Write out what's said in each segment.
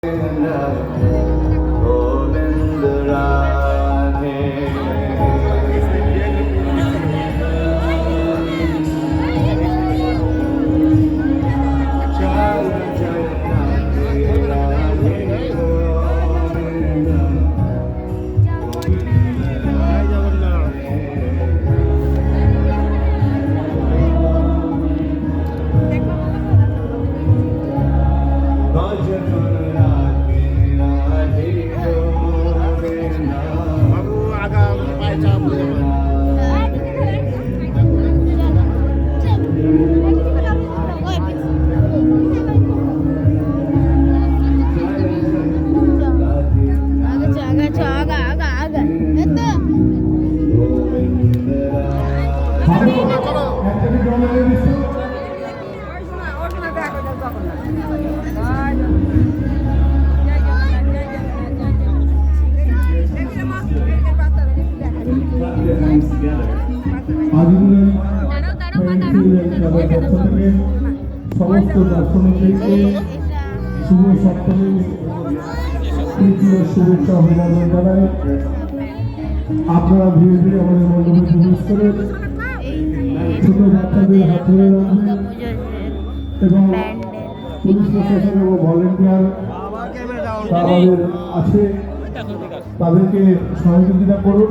गोविंद राधे সমস্ত দর্শনার্থীকে শুভ সপ্তমী তৃতীয় শুভেচ্ছা অভিনন্দন জানাই। আপনারা ধীরে ধীরে আমাদের মণ্ডপে প্রবেশ করে ছোট বাচ্চাদের হাত ধরে রাখবেন এবং পুলিশ প্রশাসন এবং ভলেন্টিয়ার আমাদের আছে, তাদেরকে সহযোগিতা করুন।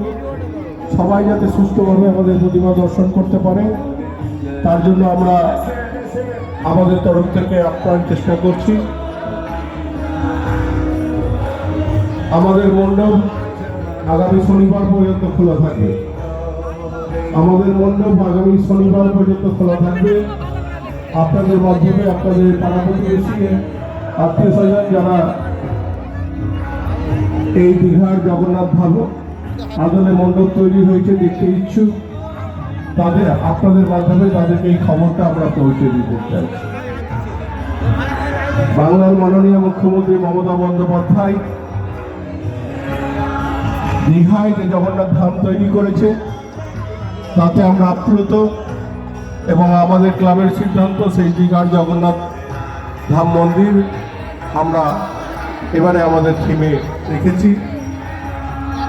সবাই যাতে সুস্থভাবে আমাদের প্রতিমা দর্শন করতে পারে তার জন্য আমরা আমাদের তরফ থেকে আপ্রাণ চেষ্টা করছি। আমাদের মণ্ডপ আগামী শনিবার পর্যন্ত খোলা থাকবে। আমাদের মণ্ডপ আগামী শনিবার পর্যন্ত খোলা থাকবে। আপনাদের মাধ্যমে আপনাদের পাড়া প্রতিবেশী আত্মীয় স্বজন যারা এই দীঘার জগন্নাথ ধাম আদলে মণ্ডপ তৈরি হয়েছে দেখতে ইচ্ছুক, তাদের আপনাদের মাধ্যমে তাদেরকে এই খবরটা আমরা পৌঁছে দিতে চাই। বাংলার মাননীয় মুখ্যমন্ত্রী মমতা বন্দ্যোপাধ্যায় দীঘায় যে জগন্নাথ ধাম তৈরি করেছে তাতে আমরা আপ্লুত এবং আমাদের ক্লাবের সিদ্ধান্ত সেই দীঘার জগন্নাথ ধাম মন্দির আমরা এবারে আমাদের থিমে রেখেছি।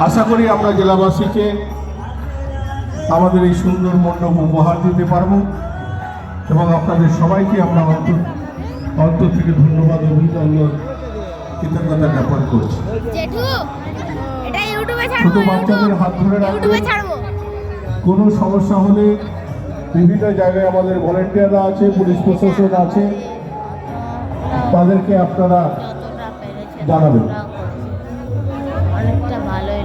আশা করি আমরা জেলাবাসীকে আমাদের এই সুন্দর মণ্ডপ উপহার দিতে পারবো এবং আপনাদের সবাইকে আমরা অন্তর থেকে ধন্যবাদ অভিনন্দন কৃতজ্ঞতা জ্ঞাপন করছি। ছোট বাচ্চাদের হাত ধরে রাখবেন। কোনো সমস্যা হলে বিভিন্ন জায়গায় আমাদের ভলেন্টিয়াররা আছে, পুলিশ প্রশাসন আছে, তাদেরকে আপনারা জানাবেন। অনেকটা ভালোই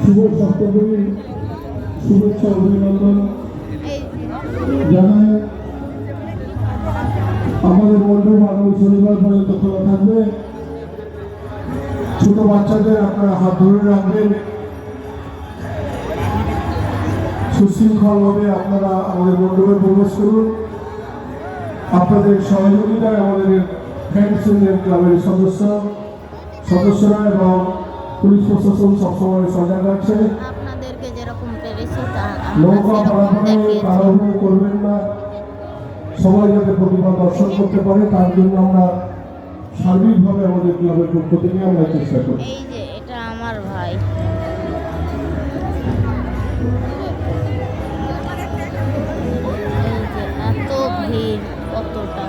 শুভ সপ্তমী শুভেচ্ছা অভিনন্দন এই জানাই। আমাদের মন্ডপ আগামী শনিবার পর্যন্ত খোলা থাকবে। ছোট বাচ্চাদের আপনারা হাত ধরে রাখবেন, সুশৃঙ্খলভাবে আপনারা আমাদের মন্ডপে প্রবেশ করুন। আপনাদের সহযোগিতায় আমাদের ফ্রেন্ডস ইউনিয়ন ক্লাবের সদস্যরা এবং পুলিশ প্রশাসন সবসময় সজাগ আছে। আপনাদেরকে যেরকম পেরেছি তা নৌকা আমরা সেরকম পারাপারে দেখিয়েছি। তাড়াহুড়ো করবেন না, সবাই যাতে প্রতিভা দর্শন করতে পারে তার জন্য আমরা সার্বিকভাবে আমাদের ক্লাবের পক্ষ থেকে আমরা চেষ্টা করি। এই যে এটা আমার ভাই। এই যে এত ভিড়, কতটা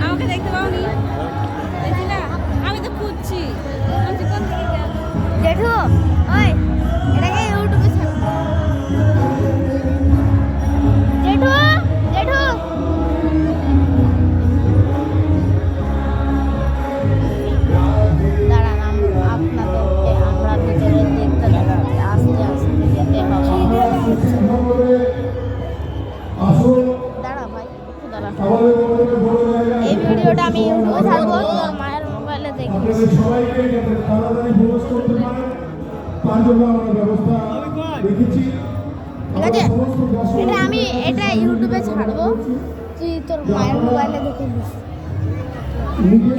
আমাকে দেখতে পাওনি? দেখছি না, আমি তো খুঁজছি। আমি কোন দিকে গেল? জেঠু, ওই এটাকে ইউটিউবে ছাড়বো। জেঠু, জেঠু, দাঁড়ান আপনাদেরকে আমরা ভিতরে দেখতে দেখাচ্ছি। আস্তে আস্তে যেতে হবে। আসুন, দাঁড়া ভাই, একটু দাঁড়া। আমাদের মন্ডপে বড় জায়গায় এই ভিডিওটা আমি ইউটিউবে ছাড়বো, তোর মায়ের মোবাইলে দেখিস। আপনাদের সবাইকে যাতে তাড়াতাড়ি প্রবেশ করতে পারেন তার জন্য আমরা ব্যবস্থা রেখেছি। ঠিক আছে, এটা আমি এটা ইউটিউবে ছাড়বো, তুই তোর মায়ের মোবাইলে দেখে নিস। এই যে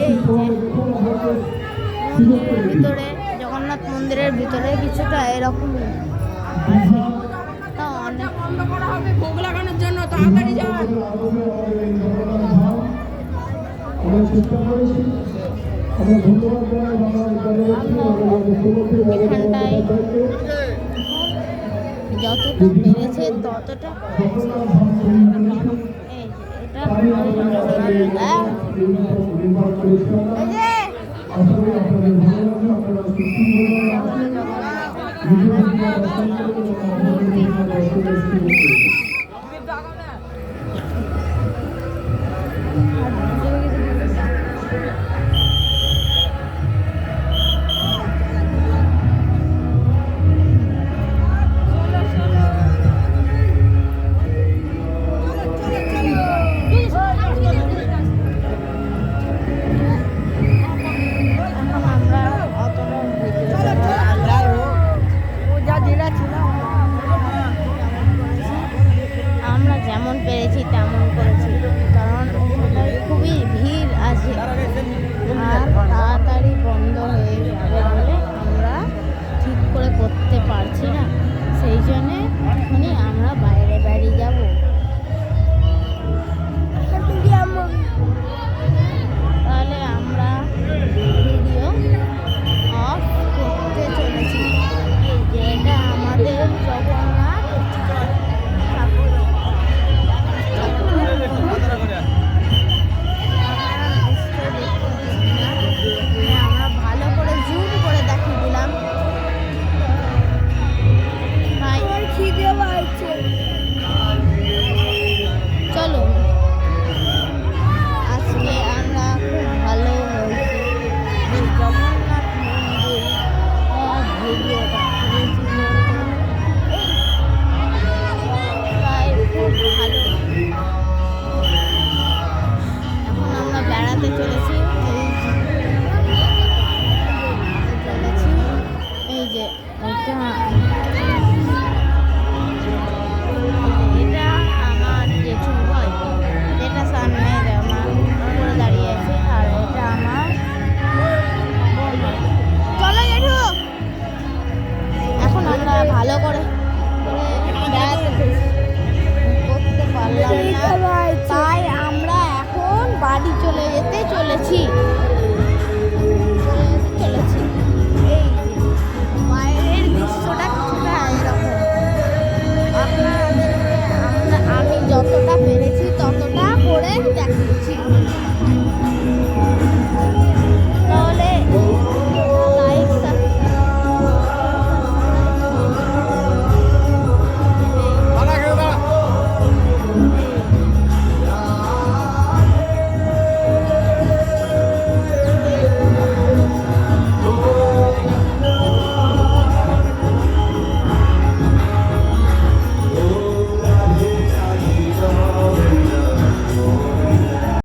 মন্দিরের ভিতরে, জগন্নাথ মন্দিরের ভিতরে কিছুটা এরকমই। তা অনেক বন্ধ করা হবে ভোগ লাগানোর জন্য, তাড়াতাড়ি যান। আমরা চেষ্টা করেছি। আমরা ধন্যবাদ জানাই বাংলাদেশ এখানটায় যতটা পেরেছে ততটা করেছে। এই যে এটা এই যে আপনাদের